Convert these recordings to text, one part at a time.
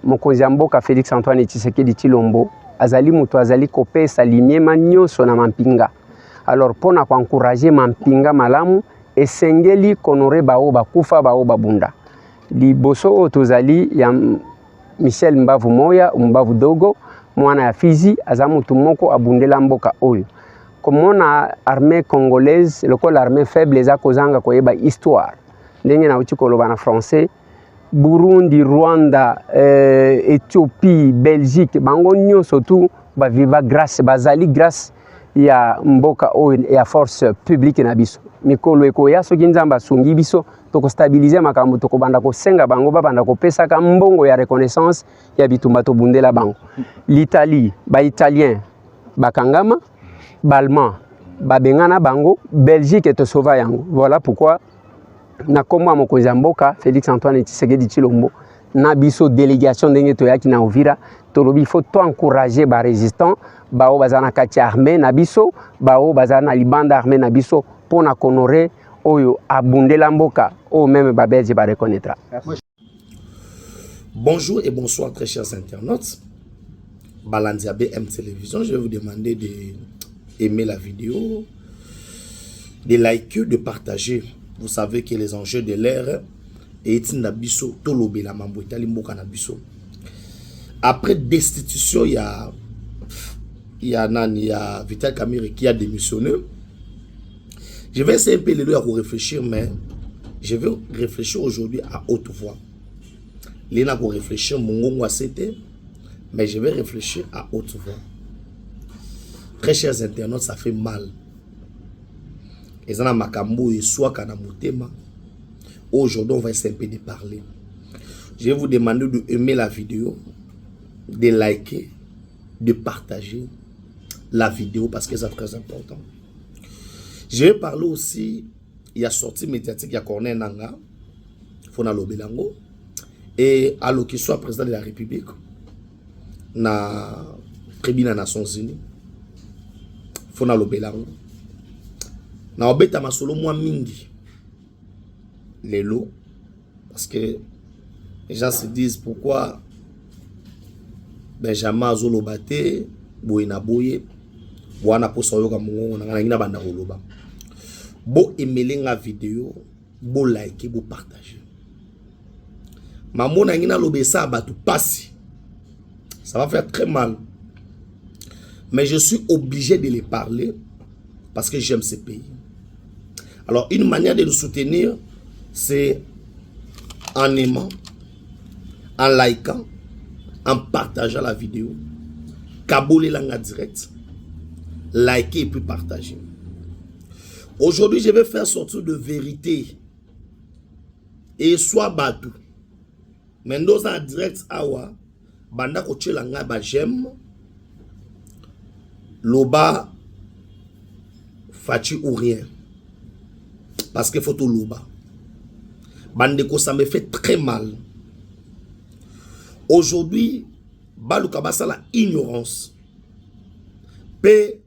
mokonzi ya mboka Félix Antoine Tshisekedi Tshilombo azali mutu azali kopesa limiema nyonso na mampinga. Alors pona kwa encourager mampinga malamu esengeli konore bao bakufa bao babunda. Liboso o tozali ya Michel Mbavu Moya Mbavu Dogo mwana ya Fizi aza mutu moko abundela mboka oyo. Komona armée congolaise lokola armée faible eza kozanga koyeba histoire. Ndenge na uti koloba na français Burundi, Rwanda, Éthiopie, Belgique, bango nyonso tu ba viva grâce bazali grâce ya mboka oyo ya force publique na biso. Mikolo ekoya soki nzamba sungi biso toko stabiliser makambo toko banda ko senga bango ba banda ko pesa ka mbongo ya reconnaissance ya bitumba to bundela bango. L'Italie, ba italien bakangama, ba allemand ba bengana bango, Belgique to sauva yango. Voilà pourquoi na komwa mokonzi ya mboka Félix Antoine Tshisekedi Tshilombo na biso délégation ndenge toyaki na Uvira tolobi faut to encourager ba résistant bao bazana kati armée na biso bao bazana libanda armée na biso pona honorer oyo abundela mboka o même ba belge ba reconnaîtra. Bonjour et bonsoir très chers internautes. Balandia BM Télévision, je vais vous demander d'aimer la vidéo, de liker, de partager. Vous savez que les enjeux de l'ère et Nabiso, Tolobe la Mambo, Italimboka Nabiso. Après destitution, il y a Vital Kamerhe qui a démissionné. Je vais essayer un peu à réfléchir, mais je vais réfléchir aujourd'hui à haute voix. Léna pour réfléchir, mon c'était, mais je vais réfléchir à haute voix. Très chers internautes, ça fait mal. Aujourd'hui, on va essayer un peu de parler. Je vais vous demander d'aimer la vidéo, de liker, de partager la vidéo parce que c'est très important. Je vais parler aussi, il y a sortie médiatique, il y a Corneille Nangaa, Fona Lobelango, et alors qu'il soit président de la République, na tribune des Nations Unies, Fona Lobelango. Na obeta masolo moi mingi les lots parce que les gens se disent pourquoi Benjamin Azolobate boyena boye wana posa yoka mongo na ngina banda koloba bo emelenga vidéo bo like bo partager mamona ngina lobesa batu pasi ça va faire très mal mais je suis obligé de les parler parce que j'aime ce pays. Alors, une manière de le soutenir, c'est en aimant, en likant, en partageant la vidéo. Kaboulé l'anga direct, liker et puis partager. Aujourd'hui, je vais faire sortir de vérité. Et soit batou. Mais nous en direct, awa, banda koche langa ba j'aime, loba, fachi ou rien. Parce que faut tout loba. Bandeko, ça me fait très mal. Aujourd'hui, baluka basala ignorance. Pe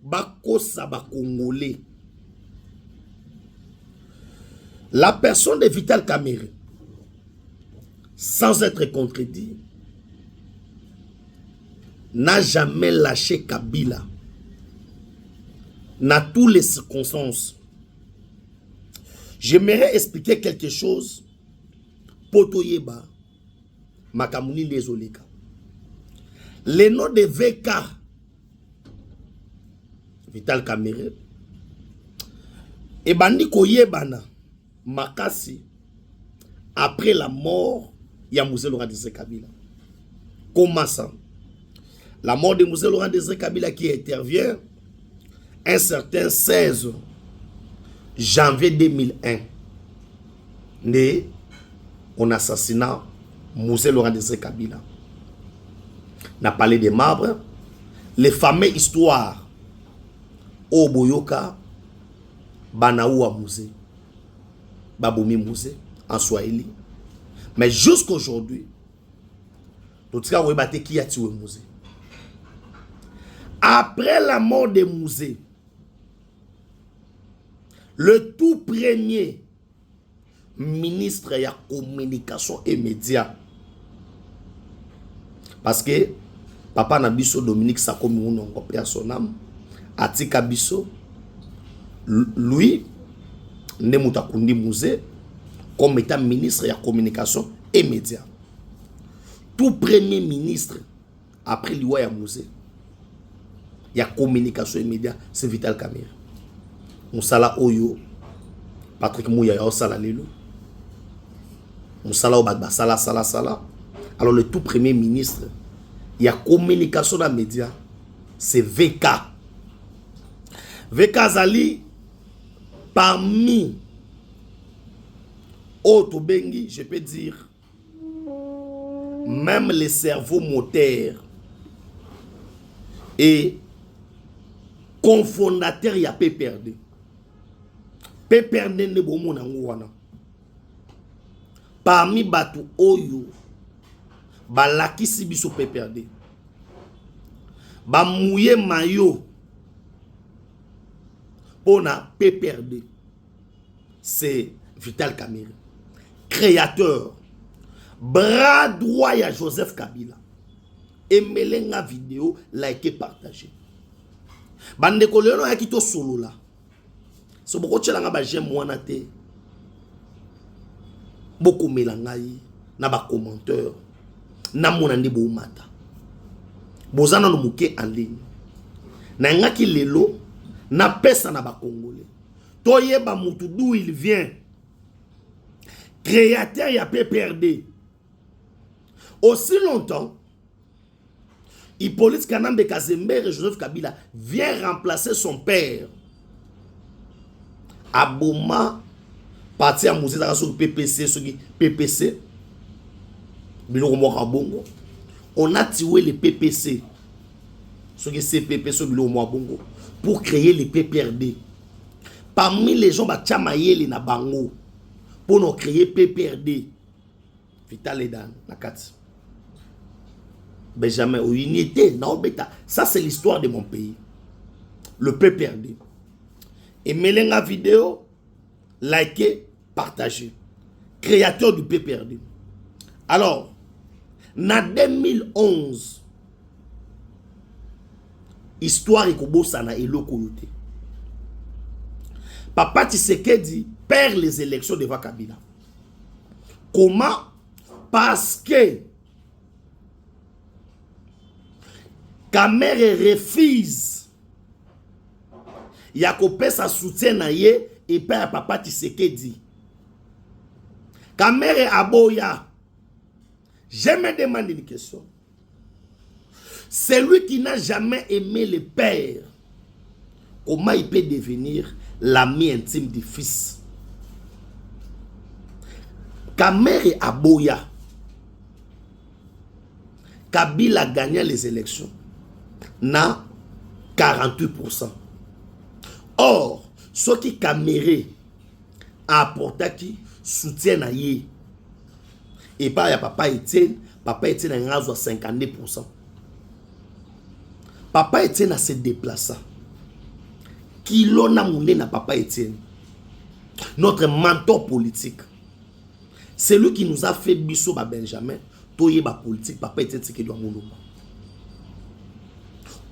bakosa ba congolais. La personne de Vital Kamerhe, sans être contredit, n'a jamais lâché Kabila. Dans toutes les circonstances. J'aimerais expliquer quelque chose. Potoyeba, Makamouni Désolika. Le nom de VK, Vital Kamerhe, et Bandi Koyebana, Makasi, après la mort, il y a Moussé Laurent Désiré Kabila. Comment ça? La mort de Moussé Laurent Désiré Kabila qui intervient un certain 16 janvier 2001, né on assassinat Moussé Laurent Désiré Kabila. On a parlé des marbres, les fameuses histoires au Boyoka, Banaoua Moussé, Baboumi Moussé, en Swahili. Mais jusqu'aujourd'hui, tout ce qu'on a qui a tué Moussé. Après la mort de Moussé, le tout premier ministre de la communication et médias, parce que papa na biso Dominique Sakomi Munongo père son âme atika biso lui ne mutakundi musée comme étant ministre de la communication et médias. Tout premier ministre après lui ya musée il y a communication et médias, c'est Vital Kamerhe. Moussala Oyo, Patrick Mouya Osala Lelo. Moussala Obadba Sala. Alors le tout premier ministre, il y a communication dans les médias, c'est VK. VK Zali, parmi autres Bengi, je peux dire, même les cerveaux moteurs et cofondateur, il y a PPRD. PPRD ne bon mon wana. Parmi batu oyo, balaki si biso PPRD. Ba mouye mayo pona PPRD. C'est Vital Kamerhe, créateur, bras droit à Joseph Kabila. Aimez la vidéo, likez, partagez. Bande koleno ya kito solo la. So boko tchelanga ba j'aime wana te. Boko melangai na ba commenteur. Na mona ndi bo mata. Bozana no muke en ligne. Na ngaki lelo na pesa na ba congolais. Toyeba mutu d'où il vient. Créateur ya PPRD. Aussi longtemps Hippolyte Kanambe Kazembe et Joseph Kabila vient remplacer son père. Aboma, parti à Moussé sur PPC, sur PPC. On a tué les PPC, sur les CPP, sur Bongo, pour créer les PPRD. Parmi les gens, Tchamaye na Bango, pour nous créer PPRD. Vital Edan, la 4. Benjamin Unité, non, bêta. Ça, c'est l'histoire de mon pays. Le PPRD. Et mêlez la vidéo, likez, partagez. Créateur du PPRD. Alors, en 2011, histoire et Kobo Sana et Lokoyote. Papa Tshisekedi perd les élections devant Kabila. Comment? Parce que Kamerhe refuse. Yakope sa soutien na ye et père papa Tshisekedi. Kamerhe aboya. Je me demande une question. Celui qui n'a jamais aimé le père, comment il peut devenir l'ami intime du fils? Kamerhe aboya. Kabila a gagné les élections. Na 48%. Or, ce qui Kamerhe a apporté qui soutient à yé. Et pas ya papa Etienne a 52%. Papa Etienne a se déplacé. Qui l'on a moulé na papa Etienne. Notre mentor politique. C'est lui qui nous a fait biso ba Benjamin. Toye ba politique, papa Etienne c'est qui doit mouler.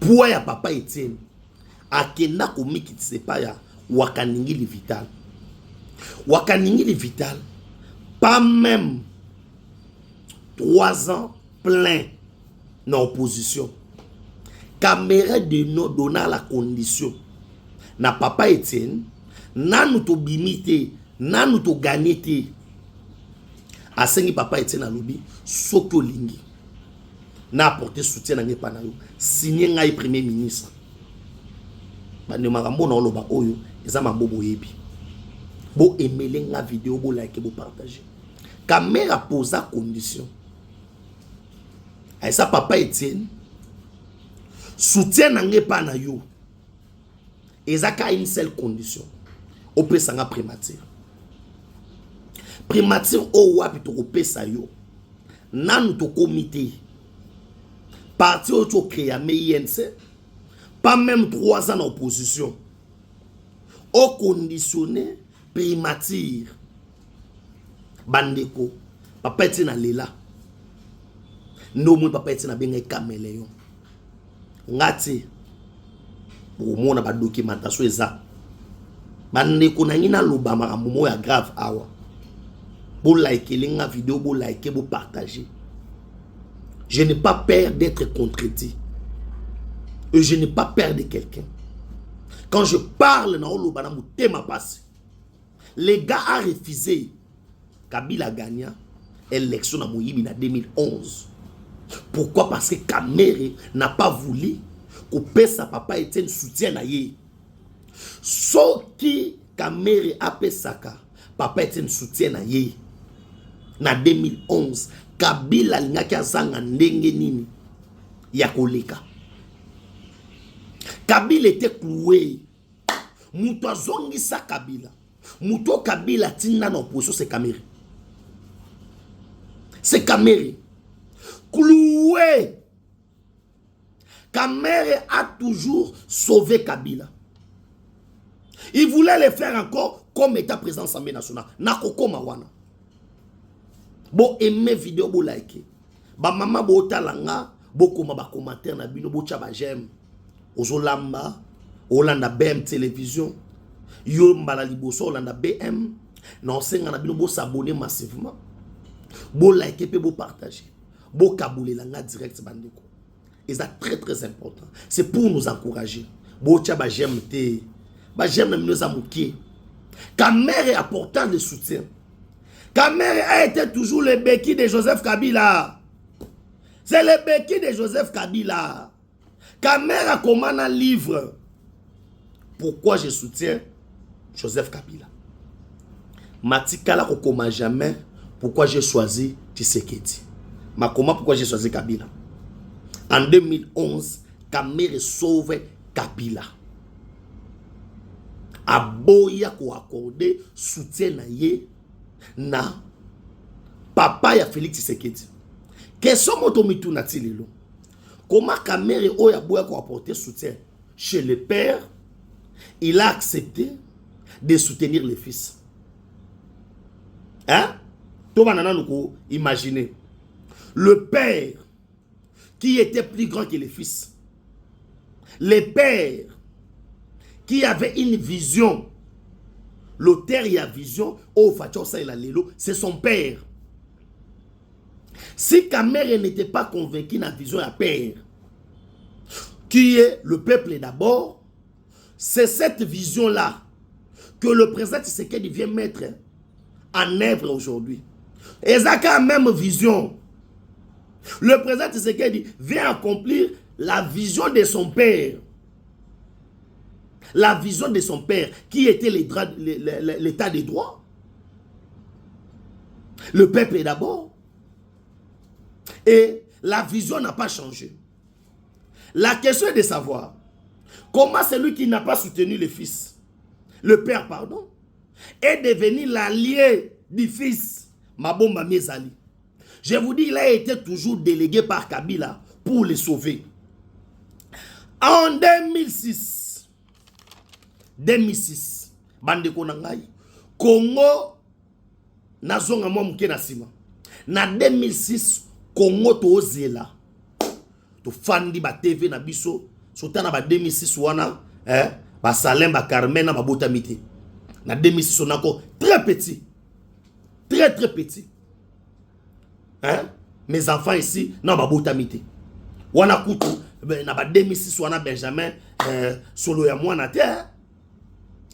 Pour ya papa Etienne, akenda komi ki tsepa ya wakaningi li Vital. Wakaningi li Vital, pas même 3 ans plein dans l'opposition. Kamerhe de nous donna la condition. Na papa Etienne, na nous to bimite, na nous to gagnete. Asengi papa Etienne a lobby, soko lingi. Na apporté soutien à Ngepanayo, signé ngai premier ministre. Bande makambo na oloba oyo, eza mambo yebi. Bo emele nga vidéo, bo like, bo partager. Kamerhe a posé condition. Et ça papa Etienne, soutien na Ngepanayo. Ezaka une seule condition. Au pesanga primature. Primature o wapi to pesa yo. Nanu to comité. Parti auto créé INC, pas même 3 ans en opposition. Au conditionné primature. Bandeko, papa Etienne Lela. no mon papa eti na benga caméléon ngati pour mona ba documentation eza bande ko na ngina loba makambo ya grave awa bo like linga vidéo bo like bo partager. Je n'ai pas peur d'être contredit et je n'ai pas peur de quelqu'un. Quand je parle na loba na mutema passe, les gars a refusé Kabila gagné élection na Moyibi en 2011. Pourquoi? Parce que Kamere n'a pas voulu que sa papa était un soutien à yé. Sauf qui Kamere a pesaka, papa était un soutien à yé. En 2011, Kabila lingaki azanga ndenge nini ya koleka. Kabila était cloué. Mouto azongi sa Kabila. Mouto Kabila tina na opposition c'est Kamere. C'est Kamere. Cloué. Kamere a toujours sauvé Kabila. Il voulait le faire encore comme état président de l'Assemblée nationale. Nakoko mawana. Bo aimer vidéo bo like. Ba mama bo talanga, bo koma ba commentaire na bino bo tcha j'aime. Ozolamba, Olanda BM télévision. Yo mbala liboso Olanda BM. Non senga na bino bo s'abonner massivement. Bo like pe bo partager. Bo kaboule langa direct bandeko. Et c'est très très important. C'est pour nous encourager. Bo tcha j'aime te. Ba j'aime na mino za mukie. Kamere est apportant de soutien. Kamere a été toujours le béquille de Joseph Kabila. C'est le béquille de Joseph Kabila. Kamere a commandé un livre. Pourquoi je soutiens Joseph Kabila? Matikala kokoma jamais. Pourquoi j'ai choisi Tshisekedi? Ma comment pourquoi j'ai choisi Kabila? En 2011, Kamere sauve Kabila. Aboya ko accorder soutien na ye na papa ya Félix Tshisekedi. Question moto mituna tilelo. Comment Kamere oya boya ko apporter soutien chez le père, il a accepté de soutenir le fils. Hein? Tout le monde imaginer le père qui était plus grand que le fils. Le père qui avait une vision. L'auteur y a vision. Oh, c'est son père. Si Kamere n'était pas convaincu de la vision de la père, qui est le peuple d'abord, c'est cette vision-là que le président Tshisekedi vient mettre en œuvre aujourd'hui. Et ça a la même vision. Le président Tshisekedi vient accomplir la vision de son père. La vision de son père, qui était l'état des droits. Le peuple est d'abord. Et la vision n'a pas changé. La question est de savoir comment celui qui n'a pas soutenu le fils, le père, pardon, est devenu l'allié du fils, Mabomba Miezali. Je vous dis, il a été toujours délégué par Kabila pour le sauver. En 2006, bande konangai, Congo nazonga mwa muke na sima. Na 2006, Congo tozela. To fandi ba TV na biso, sotana ba 2006 wana, ba Salem ba Carmen na ba Botamite. Na 2006 on encore très petit. Très très petit. Hein? Mes enfants ici na ba Botamite. Wana kutu na ba 2006 wana Benjamin solo ya mwana te.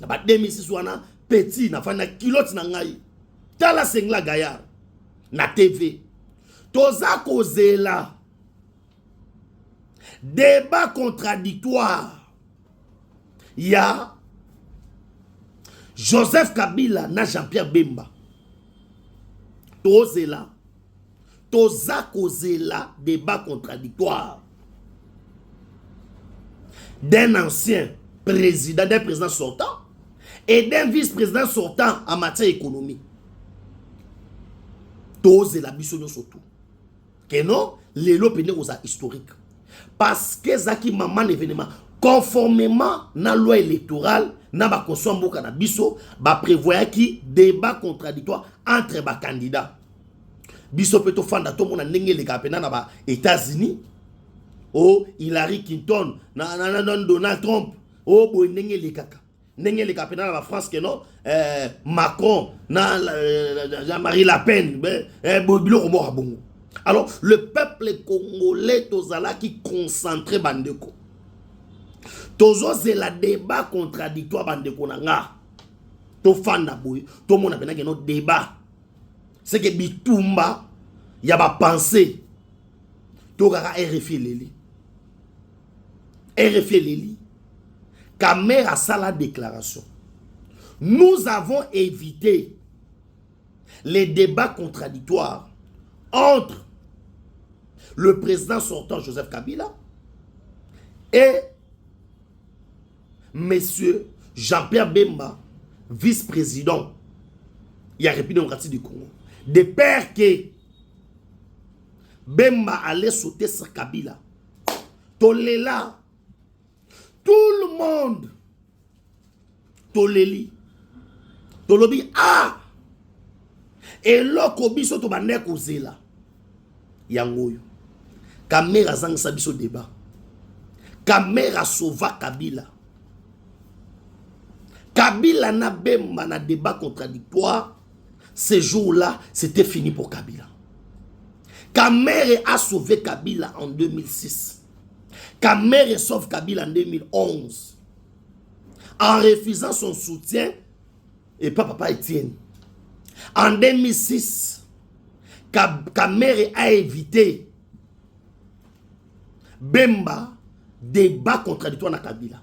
Na ba 2006 wana petit na fana kilote na ngai. Tala sengla gaya na TV. Toza kozela. Débat contradictoire. Il y a Joseph Kabila na Jean-Pierre Bemba. Tozela. Toza kozela débat contradictoire. D'un ancien président, d'un président sortant et d'un vice-président sortant en matière économique. Tozela biso surtout. Que non, les lots pénés aux historiques. Parce que Zaki maman l'événement, conformément à la loi électorale, na ba konsombo kanabiso, ba prévoit qui débat contradictoire entre ba candidats. biso pe to fanda to mona ndenge le kapena na ba États-Unis. Oh, Hillary Clinton, Donald Trump. Oh, bo ndenge le kaka. Ndenge le kapena na la France que non, Macron, Jean-Marie Le Pen, bo biloko mo bongo. Alors, le peuple congolais tozala qui concentré bandeko. Tozo c'est la débat contradictoire bandeko nanga. To fanda boy, to mona pena que no débat. C'est que bitumba ya ba pensée. To kaka RFI leli. RFI leli. Caméra a la déclaration. Nous avons évité les débats contradictoires entre le président sortant Joseph Kabila et monsieur Jean-Pierre Bemba, vice-président de la République démocratique du Congo. De peur que Bemba allait sauter sur Kabila. Tolela. Tout le monde. Toleli. Tolobi. Ah! Et là, Kobiso to bande kozela. Yangoyo. Kamera zang sabiso débat. Kamera sauva Kabila. Kabila na Bemba na débat contradictoire. Ce jour-là, c'était fini pour Kabila. Kamere a sauvé Kabila en 2006. Kamere sauve Kabila en 2011. En refusant son soutien, et pas Papa Etienne. En 2006, Kamere a évité Bemba débat contradictoire na Kabila.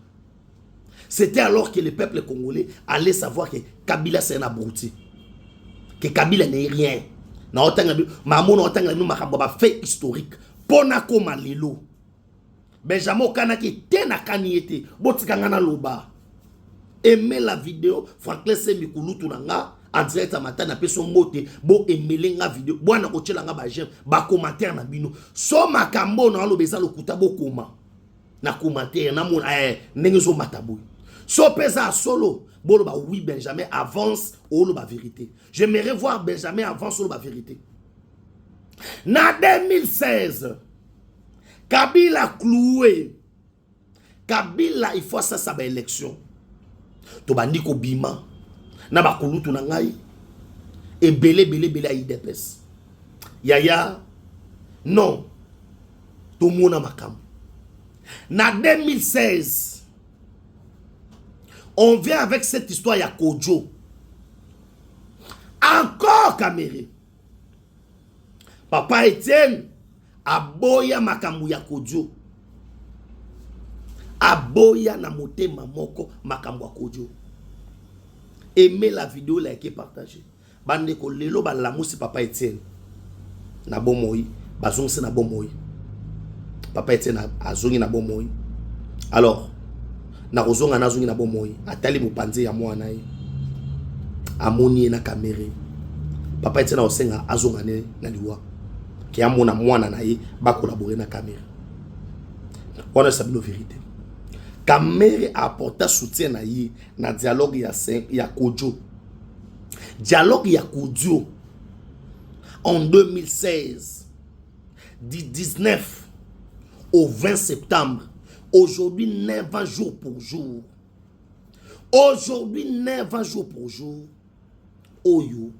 C'était alors que le peuple congolais allait savoir que Kabila c'est un abruti. Que Kabila n'est rien. Na otanga mamono otanga nous makambo ba fait historique. Pona koma lelo. Benjamin Kanaki tena kaniete botikanga na loba. Aimez la vidéo Franklin Semikulutu nanga en direct à matin na peso mote bo emele nga vidéo bwana kochela nga ba j'aime ba commentaire na bino. So makambo na lobeza lokuta bokoma. Na commentaire na mon ndenge zo mataboy. So pesa solo bon bah oui Benjamin avance au la vérité. J'aimerais voir Benjamin avance au la vérité. Na 2016 Kabila cloué. Kabila il faut ça sa élection. To bandi ko bima na ba kulutu na ngai et belé a IDPS. Yaya non. To mona makam. Na 2016 on vient avec cette histoire ya Kodjo. Encore Kamere. Papa Etienne aboya makambu ya Kodjo. Aboya na motema moko makambu ya Kodjo. Aimez la vidéo, likez, partagez. Bande ko lelo ba lamusi Papa Etienne. Na bomoi, bazongse na bomoi. Papa Etienne azongi na bomoi. Alors na kozonga na zongi na bomoi atali mopanze ya mwana ye amoni na kamere Papa Etienne osenga azonga ne na liwa ki amona mwana na ye ba collaborer na kamere. On a sabino vérité. Kamere a apporté soutien na ye na dialogue ya Kodjo. Dialogue ya Kodjo en 2016 du 19 au 20 septembre. Aujourd'hui, 9 jours pour jour. Aujourd'hui, 9 jours pour jour. Oyo.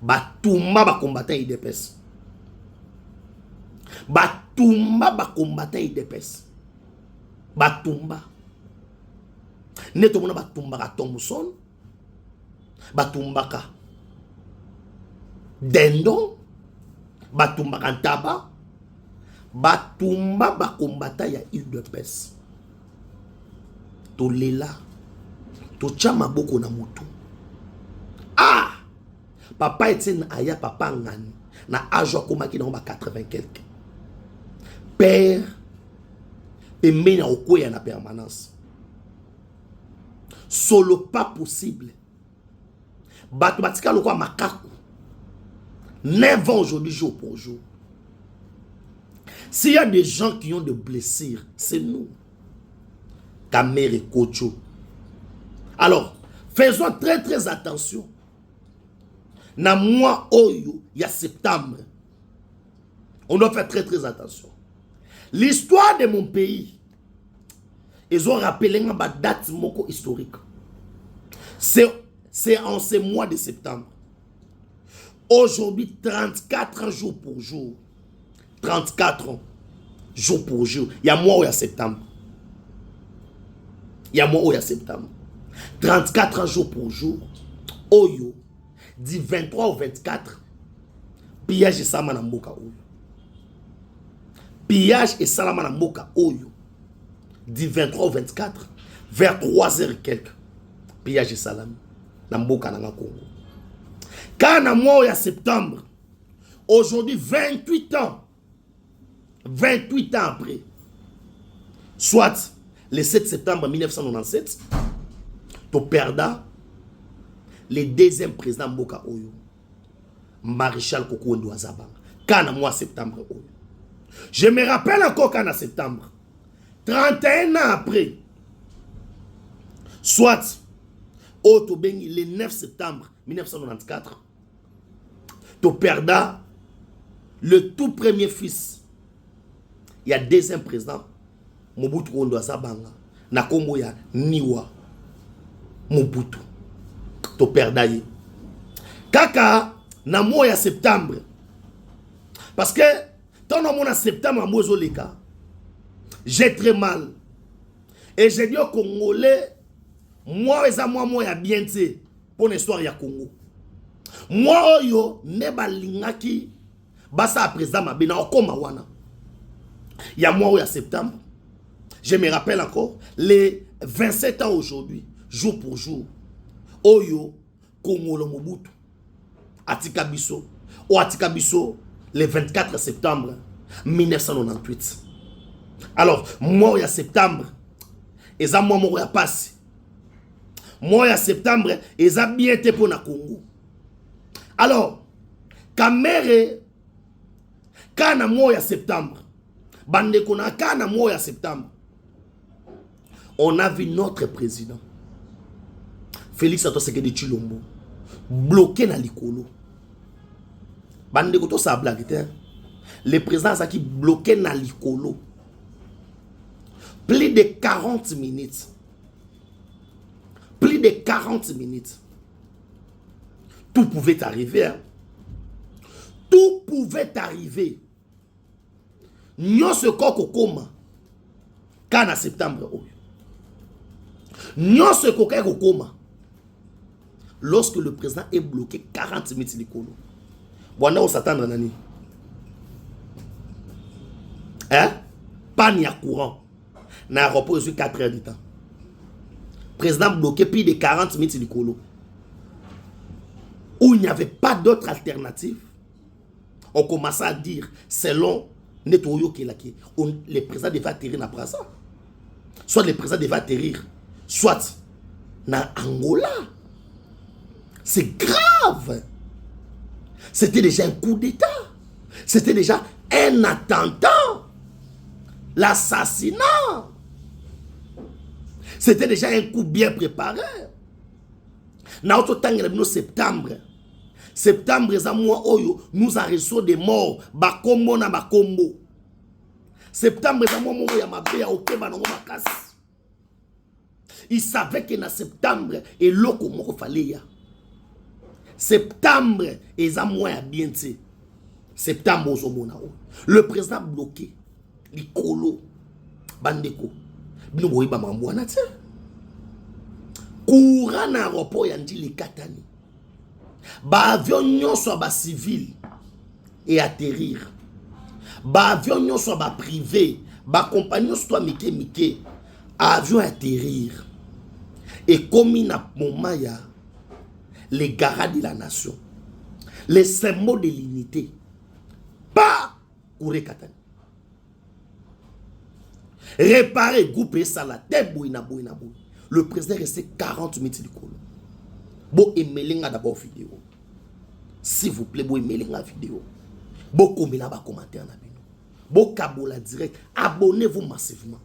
Batumba ba combattant IDPS. Batumba ba combattant IDPS. Batumba. Neto mona batumba ka Thompson. Batumba ka Dendon. Batumba ka Ntaba. Batumba ba combattant ya UDPS. To lela. To chama boko na mutu. Ah! Papa Etienne aya papa ngani. Na ajo komaki na 80 quelque. Père. Et mena okoya na permanence. Solo pas possible. Batu batika loko makaku. 9 ans aujourd'hui jour pour jour. S'il y a des gens qui ont des blessures, c'est nous. Kamere Kodjo. Alors, faisons très très attention. na mois oyo ya septembre. On doit faire très très attention. L'histoire de mon pays, ils ont rappelé une date moko historique. C'est en ce mois de septembre. Aujourd'hui, 34 jours pour jour. 34 jours pour jour. Il y a mois où il y a septembre. Il y a mois où il y a septembre. 34 jours pour jour. Oyo. Du 23 au 24. Pillage et salama mboka oyo. Pillage et salama mboka oyo. Du 23 au 24. Vers 3h et quelques. Pillage et salama mboka na Congo. Quand na mois où il y a septembre. Aujourd'hui, 28 ans. 28 ans après. Soit le 7 septembre 1997. Tu perds le deuxième président Mboka Oyo, Maréchal Koko Ndo Azabanga. Quand na mois septembre Oyo. Je me rappelle encore quand en septembre. 31 ans après. Soit au Bengi le 9 septembre 1994. Tu perds le tout premier fils. Il y a deuxième président Mobutu Ndo Azabanga. Na Congo ya Niwa Mobutu. To perdaye. Kaka na mois ya septembre. Parce que tant na mois de septembre moi zoleka. J'ai très mal. Et j'ai dit au Congolais moi eza moi ya bien te pour l'histoire ya Congo. Moi oyo ne balingaki basa président mabena okoma wana. Ya mois ya septembre. Je me rappelle encore les 27 ans aujourd'hui, jour pour jour. Oyo Kongolo Mobutu Atika Biso ou Atika Biso le 24 septembre 1998. Alors, moi ya septembre, eza moi ya passe. Moi ya septembre, eza bien te pour na Congo. Alors, Kamere kana moi ya septembre. Bande kona kana moi ya septembre. On a vu notre président Félix Antoine Tshisekedi Tshilombo bloqué na likolo. Bande koto sa blague te. Le président Zaki bloqué na likolo. Plus de 40 minutes. Plus de 40 minutes. Tout pouvait arriver. Hein? Tout pouvait arriver. Nyo se koko koma. Kana septembre oyo. Nyo se koko koma. Lorsque le président est bloqué 40 minutes likolo. Wana on s'attendre nani? Hein? Panne ya courant. Na aéroport sur 4 heures du temps. Président bloqué plus de 40 minutes likolo. Où il n'y avait pas d'autre alternative. On commençait à dire selon Netoyo Kelaki, le président devait atterrir na Braza. Soit le président devait atterrir, soit na Angola. C'est grave. C'était déjà un coup d'État. C'était déjà un attentat. L'assassinat. C'était déjà un coup bien préparé. En septembre. Septembre, nous arrêtons des morts. Bakombo na bakombo. Septembre, il savait que dans septembre, et l'oko moko fallait. Septembre, et ça moins bien. Septembre, le président bloqué. Likolo. Bandeko. Bino boyiba mamwana te. Courant na aéroport yandi li katani. Ba avion nyonso ba civil et atterrir. Ba avion nyonso ba privé, ba compagnie soit mike avion atterrir. Et comme na moment ya les gardes de la nation, les symbole de l'unité. Pas Kouré Katani. Réparer groupe et ça la tête boina. Le président restait 40 minutes de colo. Bon emailing d'abord vidéo. S'il vous plaît, bon emailing la vidéo. Bon comméla ba commentaire na bino. Bon kabola direct. Abonnez-vous massivement.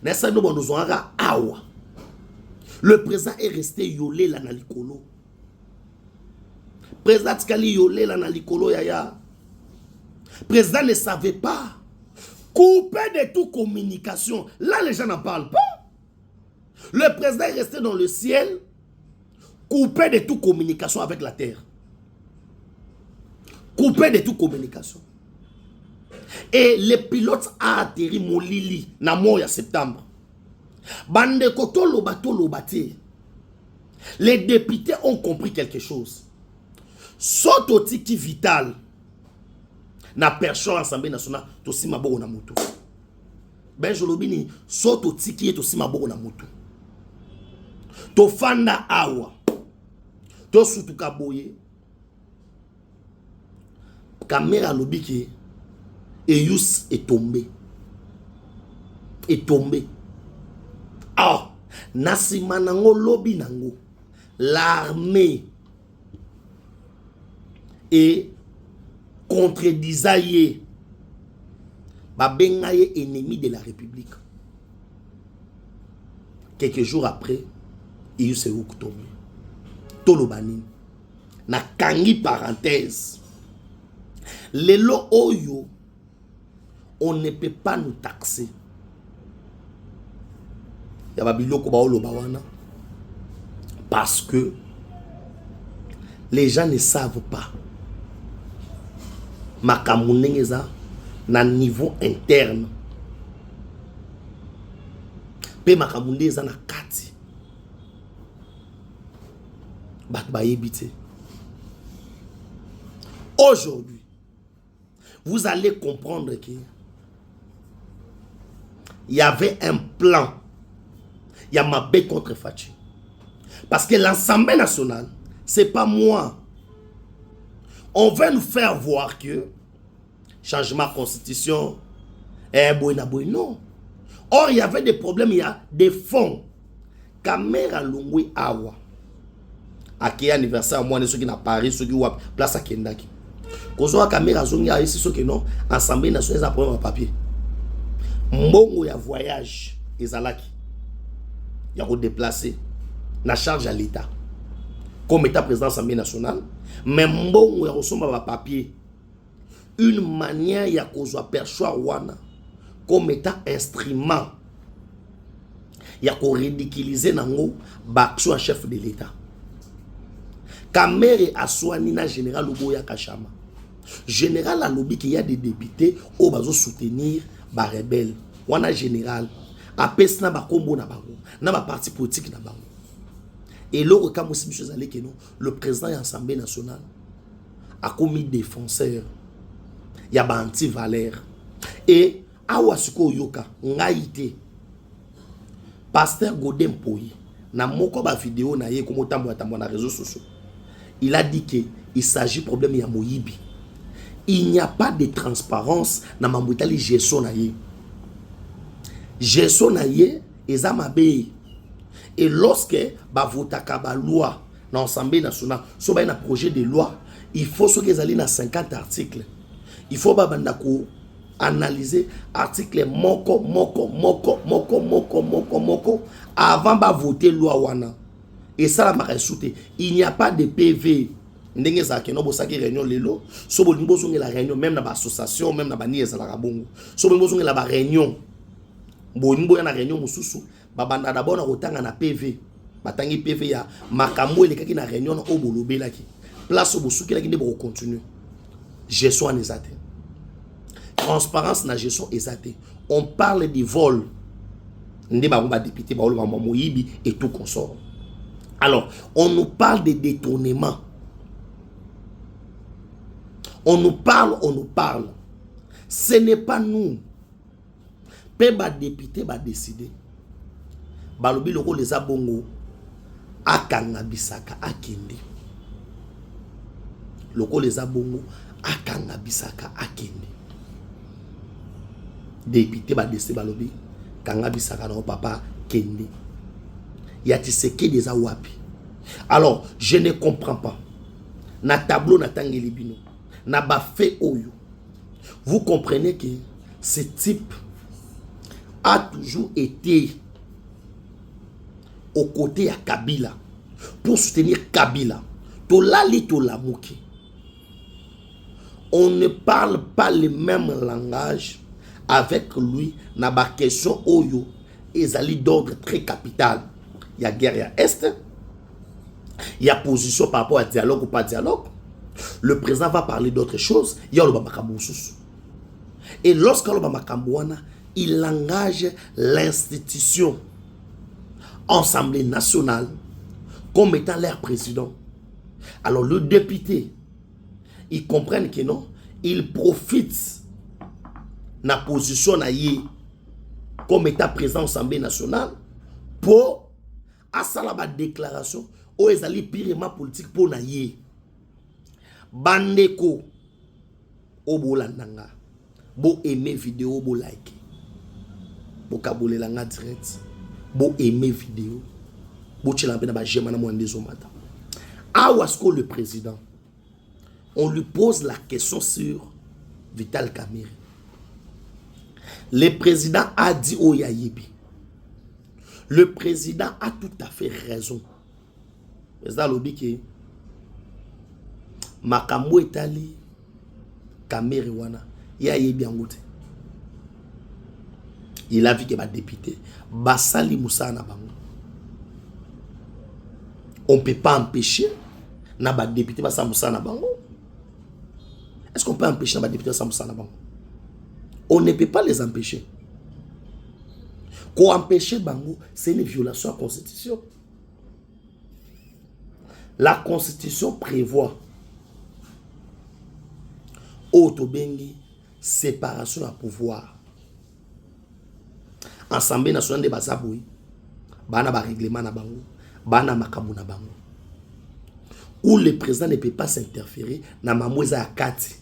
Nessa nous nous aura awa. Le président est resté yolé là na likolo. Président Tikali Yolé la na likolo yaya. Président ne savait pas. Coupé de toute communication. Là, les gens n'en parlent pas. Le président est resté dans le ciel, coupé de toute communication avec la terre. Coupé de toute communication. Et le pilote a atterri Molili, na moya septembre. Bande koto lobate. Les députés ont compris quelque chose. Sototiki vital. Na percho l'Assemblée nationale, tosi maboko na moto. Ben jolobini, sototiki tosi maboko na moto. To fanda awa. To sutuka boye. Caméra lobiki. Eyus est tombé. Est tombé. Ah, nasima nango lobi nango. L'armée est contredisait Babengaye ennemi de la République. Quelques jours après, il s'est tombé. Tolobani. Na kangi parenthèse. Lelo oyo, on ne peut pas nous taxer. Yababiloko baolo bawana. Parce que les gens ne savent pas. Makamunengeza na niveau interne. Pe makamunengeza na kati. Bakbayebite. Aujourd'hui, vous allez comprendre qu'il y avait un plan. Il y a Mabé contre Fachi. Parce que l'Assemblée nationale, c'est pas moi. On va nous faire voir que changement de constitution, non. Or, il y avait des problèmes, il y a des fonds. Caméra Lungwe Awa. À qui anniversaire, moi, ceux qui n'ont Paris, ceux qui ont place à Kendaki. Quand on a caméra Zongi, ici, ceux qui n'ont Assemblée nationale, ils ont problème en papier. Mbongo, il y a voyage, Ezalaki. Il y a déplacé. La charge à l'État. Comme État président de l'Assemblée nationale. Mais mbongo, il y a reçu papier. Une manière, il y a perçoit Wana comme état instrument. Il y a ridiculiser nango baksho chef de l'État. Kamere Aswanina général Uboya Kachama. Général a lobby qu'il y a des députés au bazo soutenir ba rebelle. Wana général a pesna ba kombo na bango, na ba parti politique na bango. Et là comme aussi monsieur Zalé que non, le président de l'Assemblée nationale a commis défenseur. Il y a ba anti-valeur. Et awasuko yoka ngaite. Pasteur Godem Poyi na moko ba vidéo na ye comme tambo na réseaux sociaux. Il a dit qu'il s'agit de problème ya moyibi. Il n'y a pas de transparence dans mamboutali gestion na ye. Gestion na ye ezamabe. Et lorsque ba votaka ba loi dans l'Assemblée nationale, so ba un projet de loi, il faut ce qu'ils allaient dans 50 articles. Il faut ba bandako analyser article moko avant de voter loi wana. Et ça la maresouté. Il n'y a pas de PV. Ndenge za keno bosaki réunion lelo, so bolimbo zonge la réunion même na ba association, même na ba nieza la rabongo. So bolimbo zonge la ba réunion. Bolimbo na réunion mususu, ba banda d'abord na rotanga na PV. Batangi PV ya makambo elekaki na réunion na obolobelaki. Place obosuki la ki ndebo continuer. Gestion en exate. Transparence na gestion exate. On parle du vol. Ndeba ba député ba olo moyibi et tout consort. Alors, on nous parle de détournement. On nous parle. Ce n'est pas nous. Peba député va décider. Balobi loko les abongo akanga bisaka akende. Loko les abongo akanga bisaka akende. Député va décider balobi kanga bisaka na papa kende. Il y a tiseke des awapi. Alors, je ne comprends pas. Na tableau na tangeli bino. Na ba fait oyo. Vous comprenez que ce type a toujours été aux côtés à Kabila pour soutenir Kabila. Tolali tolamuki. On ne parle pas le même langage avec lui na ba question oyo ezali d'ordre très capital. Il y a guerre, il y a Est. Il y a position par rapport à dialogue ou pas dialogue. Le président va parler d'autres choses. Il y a le Bamakamoussous. Et lorsqu'il y a le Bamakamouana, il engage l'institution Assemblée nationale comme étant leur président. Alors le député, ils comprennent que non, il profite de la position comme état président de l'Assemblée nationale pour faire la déclaration où ils allaient purement politique pour naïe. Bandeko, obolandanga, bo aimer vidéo, bo like, bo kabole langa direct, bo aimer vidéo, bo chilampe na ba jemana mwande zomata. Awasko le président, on lui pose la question sur Vital Kamerhe. Le président a dit au Yayibi. Le président a tout à fait raison. Le président lobby que Makambo etali Kamerhe wana Yayibi angote. Il a vu que ma député Basali Moussa na bango. On ne peut pas empêcher na ba député Basali Moussa na bango. Est-ce qu'on peut empêcher na ba député Basali Moussa na bango? On ne peut pas les empêcher. Qu'on empêcher bango, c'est une violation à la Constitution. La Constitution prévoit autobengi séparation à pouvoir. Assemblée nationale de Bazaboui, bana ba règlement na bango, bana makamu na bango. Où le président ne peut pas s'interférer na mamouza ya kati.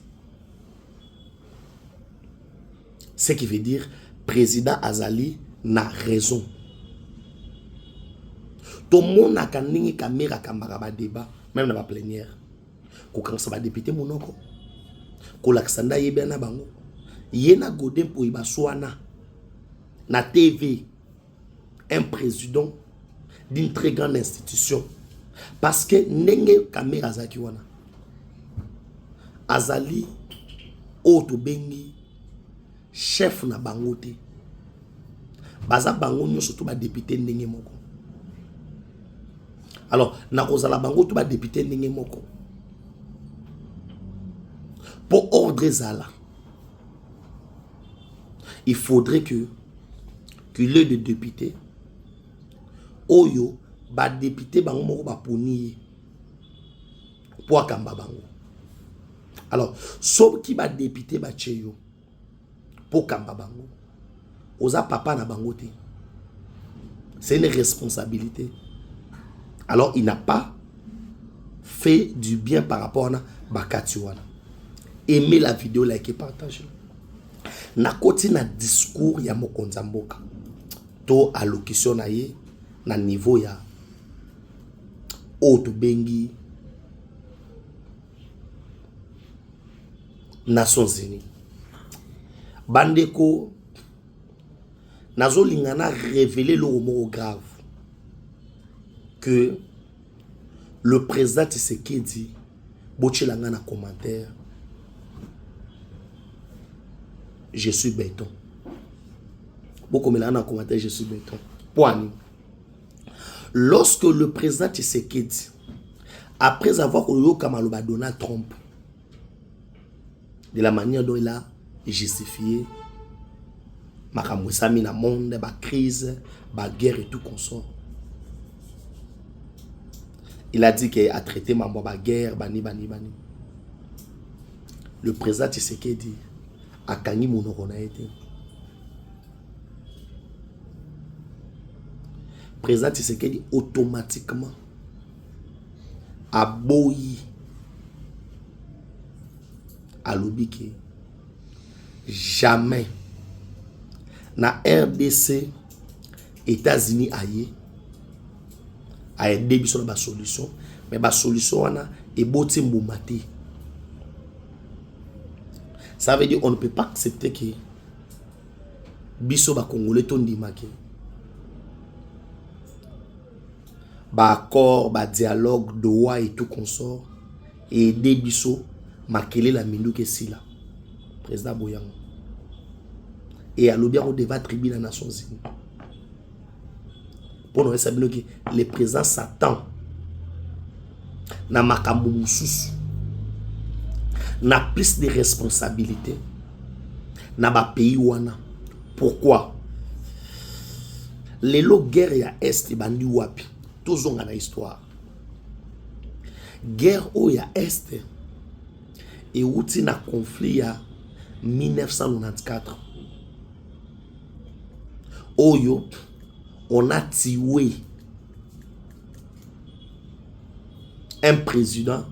Ce qui veut dire président Azali n'a raison. Tout le monde a une caméra camarade débat, même dans la plénière. Quand on va député monoko, quand l'accenda yébé na bango, yéna godin pour ibaswana na TV un président d'une très grande institution parce que nenge caméra zakiwana Azali auto bengi chef na bangote baza bango nyonso to ba député ndenge moko. Alors na kozala bango to ba député ndenge moko pour ordre zala il faudrait que l'un des députés oyo ba député bango moko ba poni pour akamba bango. Alors sauf qui ba député ba cheyo pour kamba bango oza papa na bangote, c'est une responsabilité. Alors il n'a pas fait du bien par rapport à Bakatiwana. Aimez la vidéo, likez, partagez. Na koti na discours ya mokonza mboka to allocution na ye na niveau ya auto bengi Nations Unies. Bandeko Nazo Lingana révélé le mot grave que le président Tshisekedi Bochelanga na commentaire je suis béton. Beaucoup de commentaire je suis béton. Point. Lorsque le président Tshisekedi, après avoir eu Kamaloba Donald Trump, de la manière dont il a justifié Makamoussami na monde, la crise, la guerre et tout consort. Il a dit qu'il a traité ma guerre, bani. Le président Tshisekedi a gagné mon été. Le président Tshisekedi automatiquement a boyi à l'obiqué. Jamais na RDC États-Unis a aidé biso na solution, mais la solution wana est boti mboumate. Ça veut dire on ne peut pas accepter que biso ba Congolais tondimake accord, dialogue, Doha et tout consort. Et des biso, makele la mindou que si là. Président Boyango. Et à l'obia, on devait attribuer la Nations Unies. Pour nous savoir que le président Satan n'a makambo mususu n'a plus de responsabilités n'a ba pays wana. Pourquoi? Les guerre ya est bandi wapi toujours na histoire. Guerre o ya est et outi na conflit ya 1994. Oyo on a tué un président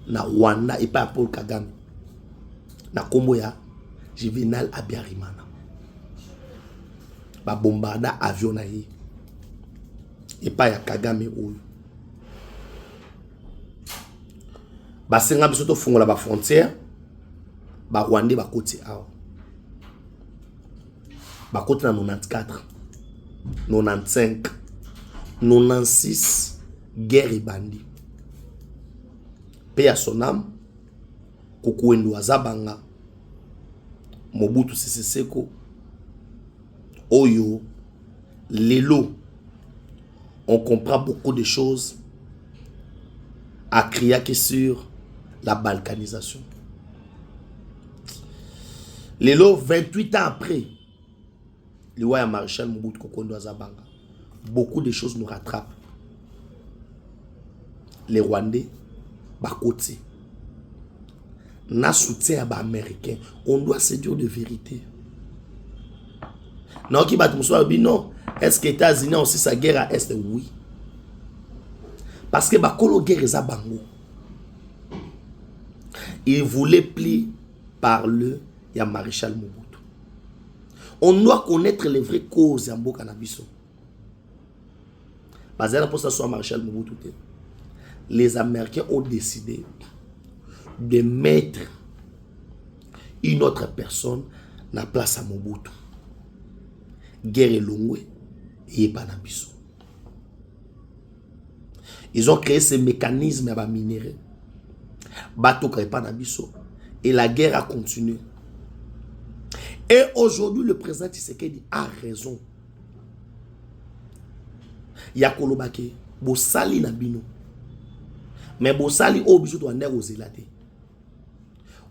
na Rwanda et pas Paul Kagame. Na kombo ya Juvenal Abiyarimana. Ba bombarda avion na ye. Et pas ya Kagame oyo. Ba senga biso to fungola ba frontière. Ba Rwanda ba koti awa. Ba koti na 94. 95, 96, guerre et bandit. Paix à son âme, Kukuendo Azabanga, Mobutu Sese Seko, Oyo, Lelo. On comprend beaucoup de choses à crier que sur la balkanisation. Lelo, 28 ans après, le roi maréchal Mobutu Kokondo Azabanga, beaucoup de choses nous rattrapent. Les Rwandais, Bakote, na soutien à Américains, on doit se dire de vérité. Non, qui bat non, est-ce que les États-Unis ont aussi sa guerre à Est? Oui. Parce que Bakolo guerre est à Bango. Il voulait plus parler à maréchal Mobutu. On doit connaître les vraies causes en Bokanabiso. Basé pour ça soit maréchal Mobutu. Les Américains ont décidé de mettre une autre personne dans la place à Mobutu. Guerre Longwe et Banabiso. Ils ont créé ce mécanisme à minérer. Bateau Banabiso. Et la guerre a continué. Et aujourd'hui, le président Tshisekedi a raison. Yakolobake, Bosali Nabino. Mais Bosali, Obiso to Ander Ozela.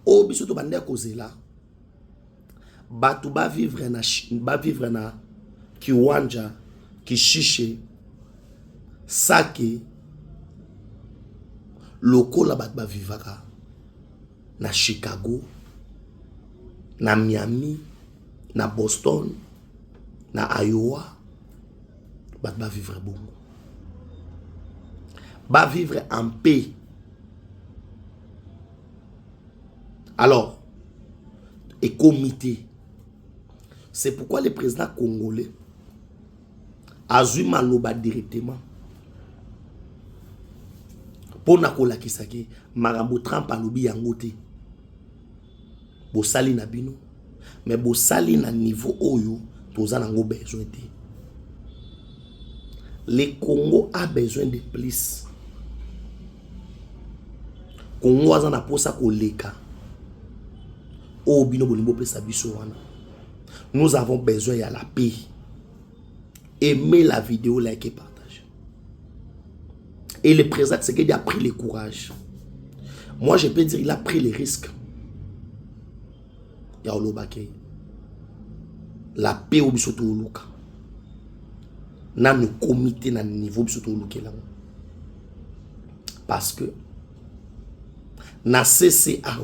Obiso to Ander Ozela. Batu ba vivre na Kiwanja, Kishishe, Sake, Loko la bat ba vivaka. Na Chicago, na Miami, na Boston, na Iowa, bat ba vivre bon. Ba vivre en paix. Alors, et comité. C'est pourquoi le président congolais a eu Maloba directement. Pour Nakola Kisake, Marambo Trump a lobby yangote. Bosali na bino. Mais Bosali na niveau oyo, toza nango besoin de. Le Congo a besoin de plus. Congo a na posa koleka. O bino bolimbo pesa biso wana. Nous avons besoin de la paix. Aimez la vidéo, likez, partagez. Et le président Tshisekedi a pris le courage. Moi, je peux dire qu'il a pris les risques. La paix au bisoto oluka. Na no comité na niveau bisoto oluka là. Parce que na CCA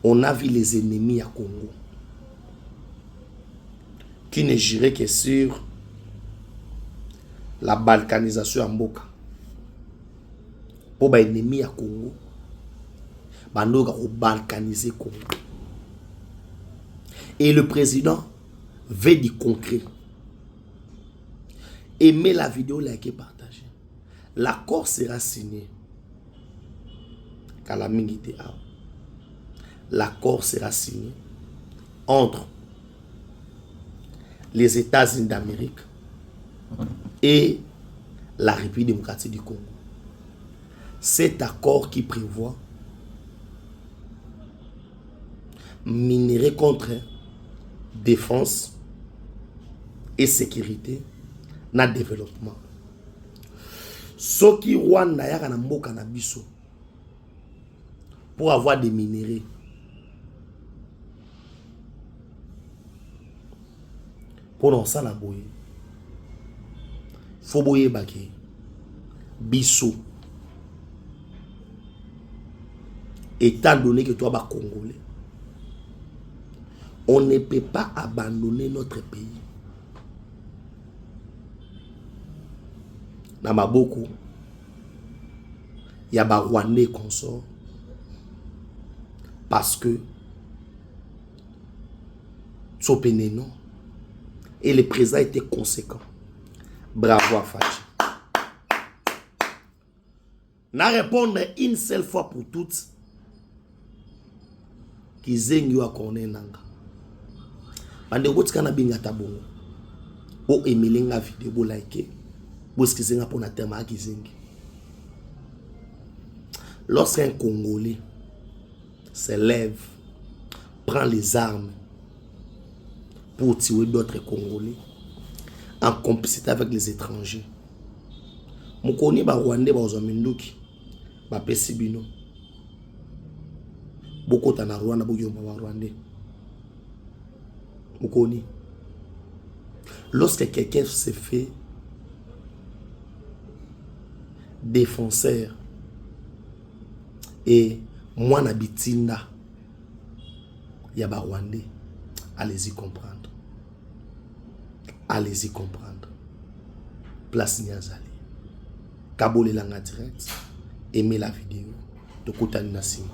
on a vu les ennemis à Congo qui ne giraient que sur la balkanisation en Mboka. Pour les ennemis à Congo, on va balkaniser Congo. Et le président veut du concret. Aimez la vidéo, likez, partagez. L'accord sera signé. L'accord sera signé entre les États-Unis d'Amérique et la République démocratique du Congo. Cet accord qui prévoit minerai contre défense et sécurité na développement. Ce qui Rwanda yaka na mboka na biso pour avoir des minéraux. Pour ça la boye. Faut boye baki. Biso. Étant donné que toi bas Congolais, on ne peut pas abandonner notre pays. Dans ma beaucoup, il y a des Rwandais consort parce que non et le président était conséquent. Bravo à Fachi. Na répondre une seule fois pour toutes qui zengi wa kone nanga. Bande wotika na binga tabongo. O emelinga vidéo bo like. Bo skizenga pona tema ki zengi. Lorsqu'un Congolais se lève, prend les armes pour tuer d'autres Congolais en complicité avec les étrangers. Mukoni ba Rwandais ba ozominduki ba pesibino. Beaucoup de Rwanda bo yomba ba Rwandais. Mukoni. Lorsque quelqu'un se fait défenseur et moi n'habitinda yaba Rwandais, allez-y comprendre. Allez-y comprendre. Place Niazali. Kabole Langa direct. Aimez la vidéo. De Kotani Nassimo.